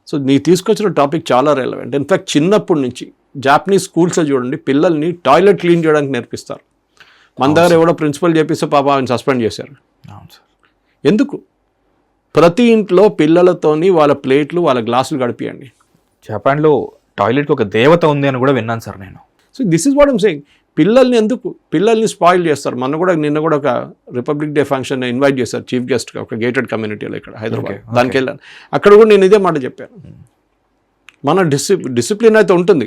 So నీ తీసుకొచ్చిన topic చాలా రెలవెంట్. ఇన్ఫ్యాక్ట్ చిన్నప్పటి నుంచి జాపనీస్ స్కూల్స్లో చూడండి పిల్లల్ని టాయిలెట్ క్లీన్ చేయడానికి నేర్పిస్తారు. మన దగ్గర ఎవడో ప్రిన్సిపల్ చెప్పిస్తే పాప ఆయన సస్పెండ్ చేశారు. ఎందుకు? ప్రతి ఇంట్లో పిల్లలతోని వాళ్ళ ప్లేట్లు వాళ్ళ గ్లాసులు గడిపియండి. జపాన్లో టాయిలెట్కి ఒక దేవత ఉంది అని కూడా విన్నాను సార్ నేను. So this is what I'm saying. పిల్లల్ని స్పాయిల్ చేస్తారు. నిన్న కూడా ఒక రిపబ్లిక్ డే ఫంక్షన్ ఇన్వైట్ చేశారు చీఫ్ గెస్ట్గా ఒక గేటెడ్ కమ్యూనిటీలో ఇక్కడ హైదరాబాద్. దానికి వెళ్ళాను. అక్కడ కూడా నేను ఇదే మాట చెప్పాను. మన డిసిప్లిన్ అయితే ఉంటుంది,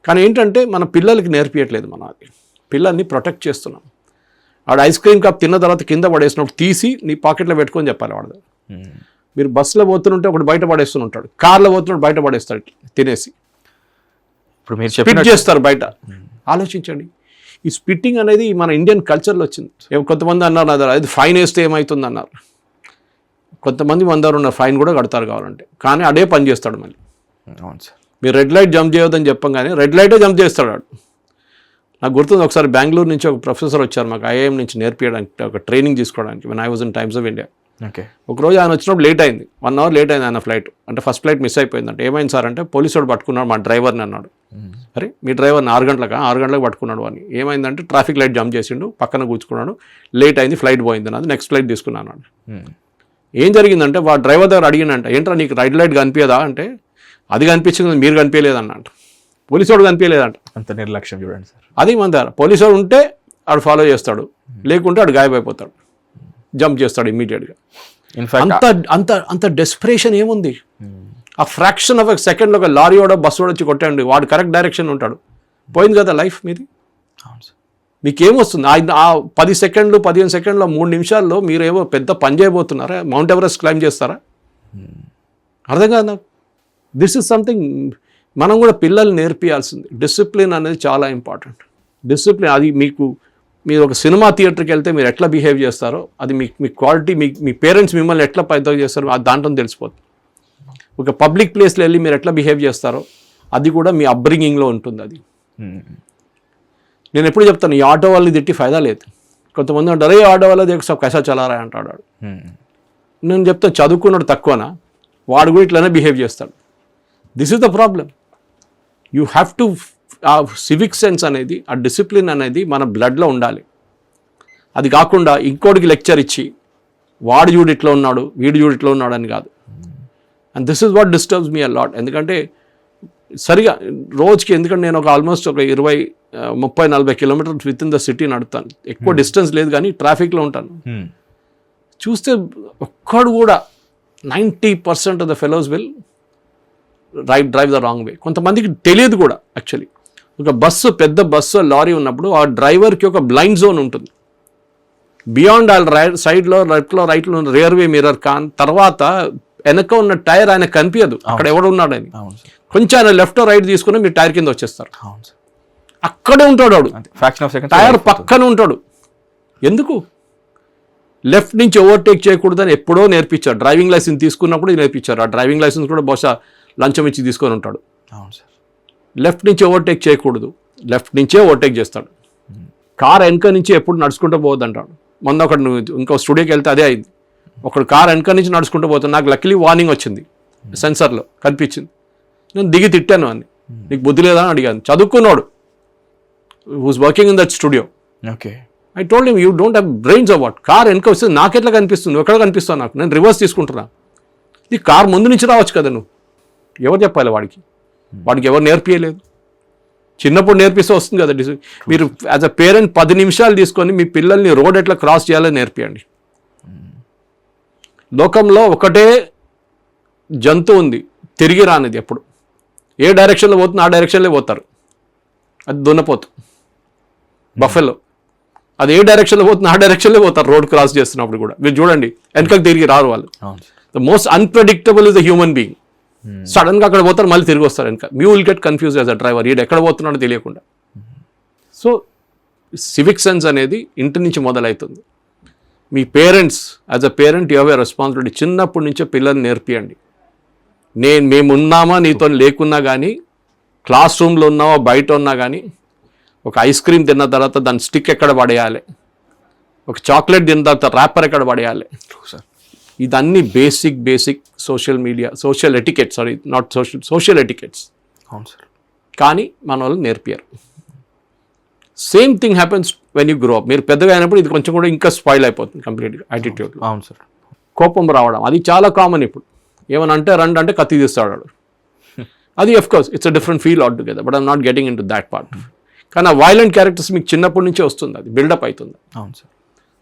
కానీ ఏంటంటే మన పిల్లలకి నేర్పియట్లేదు. మనం అది పిల్లల్ని ప్రొటెక్ట్ చేస్తున్నాం. వాడు ఐస్ క్రీమ్ కప్ తిన్న తర్వాత కింద పడేసినప్పుడు తీసి నీ పాకెట్లో పెట్టుకొని చెప్పాలి వాడు. మీరు బస్సులో పోతుంటే ఒకటి బయట పడేస్తుంటాడు, కార్లో పోతున్నాడు బయట పడేస్తాడు తినేసి. ఇప్పుడు మీరు స్పిట్ చేస్తారు బయట. ఆలోచించండి, ఈ స్పిట్టింగ్ అనేది మన ఇండియన్ కల్చర్లో వచ్చింది. కొంతమంది అన్నారు అది ఫైన్ వేస్తే ఏమవుతుంది అన్నారు. కొంతమంది మందారు ఉన్నారు ఫైన్ కూడా కడతారు కావాలంటే, కానీ అదే పని చేస్తాడు మళ్ళీ. అవును సార్. మీరు రెడ్ లైట్ జంప్ చేయొద్దని చెప్పంగానే రెడ్ లైటే జంప్ చేస్తాడు వాడు. నాకు గుర్తుంది ఒకసారి బెంగళూరు నుంచి ఒక ప్రొఫెసర్ వచ్చారు మాకు ఐఐఎం నుంచి నేర్పించడానికి, ఒక ట్రైనింగ్ తీసుకోవడానికి. when I was in Times of India. ఒకరోజు ఆయన వచ్చినప్పుడు లేట్ అయింది, 1 hour లేట్ అయింది ఆయన ఫ్లైట్. అంటే ఫస్ట్ ఫ్లైట్ మిస్ అయిపోయిందంటే. ఏమైంది సార్ అంటే పోలీసు వాడు పట్టుకున్నాడు మా డ్రైవర్ని అన్నాడు. అరే మీ డ్రైవర్ని 6 గంటలకు పట్టుకున్నాడు అని. ఏమైందంటే ట్రాఫిక్ లైట్ జంప్ చేసిండు, పక్కన కూర్చుకున్నాడు, లేట్ అయింది, ఫ్లైట్ పోయింది అన్నది, నెక్స్ట్ ఫ్లైట్ తీసుకున్నాను. ఏం జరిగిందంటే వాడు డ్రైవర్ దగ్గర అడిగినంట, ఏంట్రా నీకు రెడ్ లైట్ కనిపించదా అంటే, అది కనిపించింది మీరు కనిపించలేదన్నట్టు. పోలీసు వాడు కనిపించలేదంట. అంత నిర్లక్ష్యం చూడండి సార్. అది మన దగ్గర పోలీసు వాడు ఉంటే వాడు ఫాలో చేస్తాడు, లేకుంటే వాడు గాయపడిపోతాడు, జంప్ చేస్తాడు ఇమ్మీడియట్గా. అంత డెస్పరేషన్ ఏముంది? ఆ ఫ్రాక్షన్ ఆఫ్ సెకండ్లో ఒక లారీ వాడో బస్సు వాడు వచ్చి కొట్టండి, వాడు కరెక్ట్ డైరెక్షన్ ఉంటాడు, పోయింది కదా లైఫ్ మీది. మీకేమొస్తుంది? ఆ 10 సెకండ్లు 15 సెకండ్లో 3 నిమిషాల్లో మీరేమో పెద్ద పని చేయబోతున్నారా? మౌంట్ ఎవరెస్ట్ క్లైమ్ చేస్తారా? అర్థం కాదు నాకు. దిస్ ఇస్ సంథింగ్ మనం కూడా పిల్లలు నేర్పియాల్సింది. డిసిప్లిన్ అనేది చాలా ఇంపార్టెంట్. డిసిప్లిన్ అది మీరు ఒక సినిమా థియేటర్కి వెళ్తే మీరు ఎట్లా బిహేవ్ చేస్తారో, అది మీ క్వాలిటీ, మీ పేరెంట్స్ మిమ్మల్ని ఎట్లా పెద్ద చేస్తారో అది దాంట్లో తెలిసిపోతుంది. ఒక పబ్లిక్ ప్లేస్లో వెళ్ళి మీరు ఎట్లా బిహేవ్ చేస్తారో అది కూడా మీ అప్బ్రింగింగ్లో ఉంటుంది. అది నేను ఎప్పుడు చెప్తాను, ఈ ఆటో వాళ్ళని తిట్టి ఫైదా లేదు. కొంతమంది అంటారు అరే ఆటో వాళ్ళ దగ్గర సబ్ కైసా చలారా అంటాడు. నేను చెప్తాను చదువుకున్నాడు తక్కువనా, వాడు కూడా ఇట్లానే బిహేవ్ చేస్తాడు. This is the problem. You have to ఆ సివిక్ సెన్స్ అనేది, ఆ డిసిప్లిన్ అనేది మన బ్లడ్లో ఉండాలి. అది కాకుండా ఇంకోటికి లెక్చర్ ఇచ్చి వాడు చూడు ఇట్లా ఉన్నాడు, వీడు చూడు ఇట్లా ఉన్నాడు అని కాదు. And this is what disturbs me a lot. ఎందుకంటే సరిగా రోజుకి, ఎందుకంటే నేను ఒక ఆల్మోస్ట్ ఒక 20-30-40 kilometres within the city నడుస్తాను. ఎక్కువ డిస్టెన్స్ లేదు కానీ ట్రాఫిక్లో ఉంటాను. చూస్తే ఒక్కడు కూడా 90% of the fellows will drive the wrong way. కొంతమందికి తెలియదు కూడా. యాక్చువల్లీ ఒక బస్సు, పెద్ద బస్సు, లారీ ఉన్నప్పుడు ఆ డ్రైవర్కి ఒక బ్లైండ్ జోన్ ఉంటుంది. బియాండ్ వాళ్ళ సైడ్లో రైట్లో రియర్ వే మిర్రర్ తర్వాత వెనక ఉన్న టైర్ ఆయన కనిపించదు అక్కడ ఎవడు ఉన్నాడని. కొంచెం ఆయన లెఫ్ట్ రైట్ తీసుకుని మీరు టైర్ కింద వచ్చేస్తారు. అక్కడే ఉంటాడు వాడు, టైర్ పక్కన ఉంటాడు. ఎందుకు? లెఫ్ట్ నుంచి ఓవర్టేక్ చేయకూడదని ఎప్పుడో నేర్పించారు. డ్రైవింగ్ లైసెన్స్ తీసుకున్నప్పుడు నేర్పించారు. ఆ డ్రైవింగ్ లైసెన్స్ కూడా బహుశా లంచం ఇచ్చి తీసుకొని ఉంటాడు. లెఫ్ట్ నుంచి ఓవర్టేక్ చేయకూడదు, లెఫ్ట్ నుంచే ఓవర్టేక్ చేస్తాడు. కార్ వెనక నుంచి ఎప్పుడు నడుచుకుంటూ పోవద్దు అంటాడు. మొన్న ఒకటి ఇంకో స్టూడియోకి వెళ్తే అదే అయింది. ఒకడు కార్ వెనక నుంచి నడుచుకుంటూ పోతాడు. నాకు లక్కీలీ వార్నింగ్ వచ్చింది, సెన్సర్లో కనిపించింది. నేను దిగి తిట్టాను అని, నీకు బుద్ధి లేదా అని అడిగాను. చదువుకున్నాడు, who's working in that studio. I told him you don't have brains of what. Car వెనక వస్తే నాకెట్లా కనిపిస్తుంది, ఎక్కడ కనిపిస్తావు నాకు, నేను రివర్స్ తీసుకుంటున్నా. ఈ కార్ ముందు నుంచి రావచ్చు కదా నువ్వు. ఎవరు చెప్పాలి వాడికి ఎవరు నేర్పియలేదు. చిన్నప్పుడు నేర్పిస్తే వస్తుంది కదా. మీరు యాజ్ అ పేరెంట్ 10 నిమిషాలు తీసుకొని మీ పిల్లల్ని రోడ్ ఎట్లా క్రాస్ చేయాలని నేర్పియండి. లోకంలో ఒకటే జంతువు ఉంది తిరిగి రానిది. ఎప్పుడు ఏ డైరెక్షన్లో పోతుంది ఆ డైరెక్షన్లో పోతారు. అది దున్నపోతు, బఫెలో. అది ఏ డైరెక్షన్లో పోతుంది ఆ డైరెక్షన్లో పోతారు రోడ్ క్రాస్ చేస్తున్నప్పుడు కూడా. మీరు చూడండి వెనకకి తిరిగి రారు వాళ్ళు. The most unpredictable is the human being. సడన్గా అక్కడ పోతారు, మళ్ళీ తిరిగి వస్తారు వెనక. You will get confuse as a driver, ఈడు ఎక్కడ పోతున్నాడో తెలియకుండా. సో సివిక్ సెన్స్ అనేది ఇంటి నుంచి మొదలవుతుంది. మీ parents, as a parent you have a responsibility. చిన్నప్పటి నుంచే పిల్లల్ని నేర్పియండి. మేము ఉన్నామా నీతో లేకున్నా కానీ, క్లాస్ రూమ్లో ఉన్నావా బయట ఉన్నా కానీ, ఒక ఐస్ క్రీమ్ తిన్న తర్వాత దాని స్టిక్ ఎక్కడ పడేయాలి, ఒక చాక్లెట్ తిన్న తర్వాత ర్యాపర్ ఎక్కడ పడేయాలి, ఇదన్నీ basic social media social etiquettes social etiquettes అవును సార్. కానీ మన వాళ్ళు నేర్పారు. Same thing happens when you grow up. మీరు పెద్దగా అయినప్పుడు ఇది కొంచెం కూడా ఇంకా స్పాయిల్ అయిపోతుంది కంప్లీట్గా యాటిట్యూడ్లో. అవును సార్. కోపం రావడం అది చాలా కామన్. ఇప్పుడు ఏమని అంటే రండి అంటే కత్తి తీస్తాడు వాడు. అది of course it's a different feel all together, but I'm not getting in to that part. కానీ ఆ వైలెంట్ క్యారెక్టర్స్ మీకు చిన్నప్పటి నుంచే వస్తుంది, అది బిల్డప్ అవుతుంది. అవును సార్.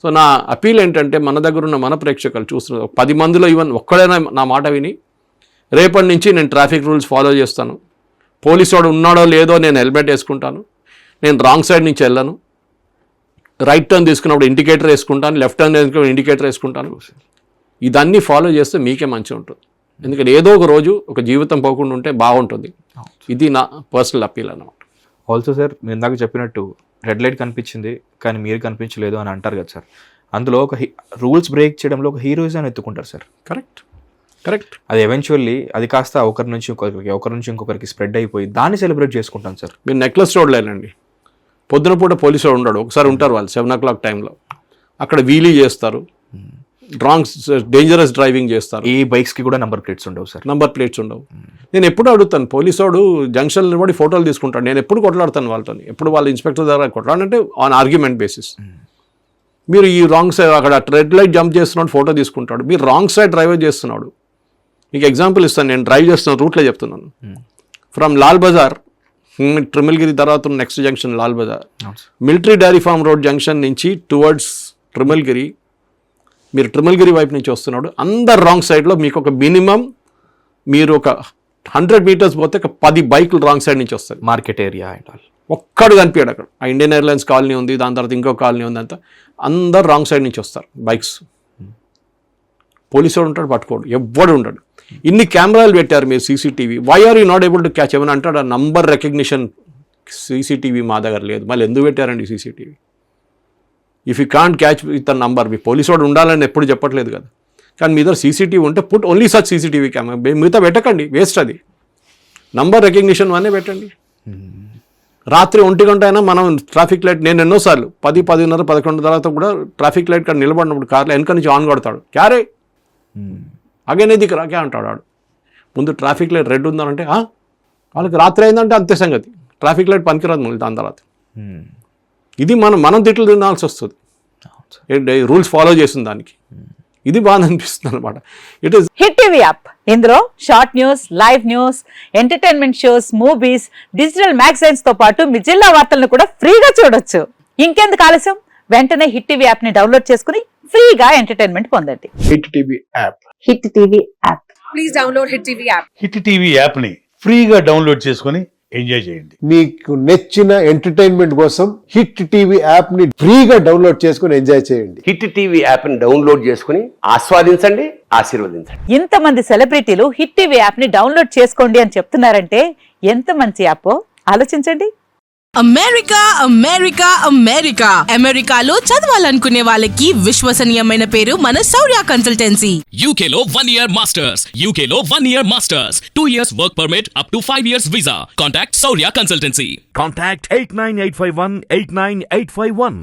సో నా అపీల్ ఏంటంటే మన దగ్గర ఉన్న మన ప్రేక్షకులు చూస్తున్నారు, 10 మందిలో ఈవెన్ ఒక్కడైనా నా మాట విని రేపటి నుంచి నేను ట్రాఫిక్ రూల్స్ ఫాలో చేస్తాను, పోలీసు వాడు ఉన్నాడో లేదో నేను హెల్మెట్ వేసుకుంటాను, నేను రాంగ్ సైడ్ నుంచి వెళ్ళను, రైట్ టర్న్ తీసుకున్నప్పుడు ఇండికేటర్ వేసుకుంటాను, లెఫ్ట్ టర్న్ తీసుకున్నప్పుడు ఇండికేటర్ వేసుకుంటాను, ఇదన్నీ ఫాలో చేస్తే మీకే మంచిగా ఉంటుంది. ఎందుకంటే ఏదో ఒక రోజు ఒక జీవితం పోకుండా ఉంటే బాగుంటుంది. ఇది నా పర్సనల్ అపీల్ అన్నమాట. ఆల్సో సార్, మీరు ఇందాక చెప్పినట్టు రెడ్ లైట్ కనిపించింది కానీ మీరు కనిపించలేదు అని అంటారు కదా సార్. అందులో ఒక రూల్స్ బ్రేక్ చేయడంలో ఒక హీరోయిజం ఎత్తుకుంటారు సార్. కరెక్ట్. అది ఎవెన్చువల్లీ అది కాస్త ఒకరి నుంచి ఇంకొకరికి స్ప్రెడ్ అయిపోయి దాన్ని సెలబ్రేట్ చేసుకుంటాం సార్. మీరు నెక్లెస్ రోడ్లో వెళ్ళండి, పొద్దున పూట పోలీసు వాడు ఉండడు, ఒకసారి ఉంటారు వాళ్ళు 7 o'clock టైంలో. అక్కడ వీలీ చేస్తారు, రాంగ్ డేంజరస్ డ్రైవింగ్ చేస్తారు. ఈ బైక్స్కి కూడా నంబర్ ప్లేట్స్ ఉండవు సార్. నంబర్ ప్లేట్స్ ఉండవు. నేను ఎప్పుడు అడుగుతాను, పోలీసు వాడు జంక్షన్లో నిలబడి ఫోటోలు తీసుకుంటాడు, నేను ఎప్పుడు కొట్లాడతాను వాళ్ళతో, ఎప్పుడు వాళ్ళ ఇన్స్పెక్టర్ దగ్గర కొట్లాడంటే ఆన్ ఆర్గ్యుమెంట్ బేసిస్. మీరు ఈ రాంగ్ సైడ్ అక్కడ రెడ్ లైట్ జంప్ చేస్తున్నాడు ఫోటో తీసుకుంటాడు, మీరు రాంగ్ సైడ్ డ్రైవ్ చేస్తున్నాడు. మీకు ఎగ్జాంపుల్ ఇస్తాను, నేను డ్రైవ్ చేస్తున్న రూట్లో చెప్తున్నాను. ఫ్రమ్ లాల్ బజార్, ట్రిమిల్గిరి తర్వాత next junction Lal Bazar, military dairy farm road junction నుంచి టువర్డ్స్ ట్రిమిల్గిరి, మీరు ట్రిమిల్గిరి వైపు నుంచి వస్తున్నాడు, అందరు రాంగ్ సైడ్లో మీకు ఒక మినిమం మీరు ఒక 100 meters పోతే ఒక 10 బైకులు రాంగ్ సైడ్ నుంచి వస్తాయి. మార్కెట్ ఏరియా అండ్ ఒక్కడు కనిపించాడు అక్కడ. ఆ ఇండియన్ ఎయిర్లైన్స్ కాలనీ ఉంది, దాని తర్వాత ఇంకో కాలనీ ఉంది, అంతా అందరు రాంగ్ సైడ్ నుంచి వస్తారు బైక్స్. పోలీసు వాడు ఉంటాడు, పట్టుకోడు, ఎవ్వడు ఉంటాడు. ఇన్ని కెమెరాలు పెట్టారు మీరు, CCTV, why are you not able to catch? ఏమని అంటాడు, ఆ నంబర్ రికగ్నిషన్ సీసీటీవీ మా దగ్గర లేదు. మళ్ళీ ఎందుకు పెట్టారండి CCTV? If you can't catch with a number, me police వాడు ఉండాలని ఎప్పుడు చెప్పట్లేదు కదా, కానీ మీ దగ్గర సీసీటీవీ ఉంటే put only such CCTV camera, మిగతా పెట్టకండి, వేస్ట్. అది నంబర్ రికగ్నిషన్ అనే పెట్టండి. రాత్రి 1 గంట అయినా మనం ట్రాఫిక్ లైట్, నేను ఎన్నోసార్లు 10, 10:30, 11 తర్వాత కూడా ట్రాఫిక్ లైట్ కాడ నిలబడినప్పుడు కార్లో వెనక నుంచి ఆన్ కొడతాడు, క్యారే అగేనే దిక్కురా క్యా అంటాడు వాడు. ముందు ట్రాఫిక్ లైట్ రెడ్ ఉందానంటే వాళ్ళకి రాత్రి అయిందంటే అంతే సంగతి, ట్రాఫిక్ లైట్ పనికిరాదు మళ్ళీ దాని తర్వాత. ఇది మనం తిట్లు తినాల్సి వస్తుంది రూల్స్ ఫాలో చేసిన దానికి. ఇది బాగా అనిపిస్తుంది అనమాట. It is hit TV app. ఇందులో short news, live news, entertainment shows, movies, digital magazines తో పాటు మీ జిల్లా వార్తలను కూడా ఫ్రీగా చూడొచ్చు. ఇంకెందుకు ఆలస్యం, వెంటనే హిట్ టీవీ యాప్ ని డౌన్లోడ్ చేసుకుని ఫ్రీగా ఎంటర్టైన్మెంట్ పొందండి. Hit TV app. Hit TV app. Please download hit TV app. Hit TV app ని ఫ్రీగా డౌన్లోడ్ చేసుకొని ఎంజాయ్ చేయండి. మీకు నచ్చిన ఎంటర్టైన్మెంట్ కోసం హిట్ టీవీ యాప్ ని ఫ్రీగా డౌన్లోడ్ చేసుకొని ఎంజాయ్ చేయండి. హిట్ టీవీ యాప్ ని డౌన్లోడ్ చేసుకుని ఆస్వాదించండి, ఆశీర్వదించండి. ఇంతమంది సెలబ్రిటీలు హిట్ టీవీ యాప్ ని డౌన్లోడ్ చేసుకోండి అని చెప్తున్నారంటే ఎంత మంచి యాప్ ఆలోచించండి. అమెరికా అమెరికా అమెరికా అమెరికాలో చదవాలనుకునే వాళ్ళకి విశ్వసనీయమైన పేరు మన శౌర్య కన్సల్టెన్సీ. UK లో 1 year masters, UK లో 1 year masters, 2 years work permit up to 5 years visa. Contact Saurya Consultancy. Contact 89851 89851.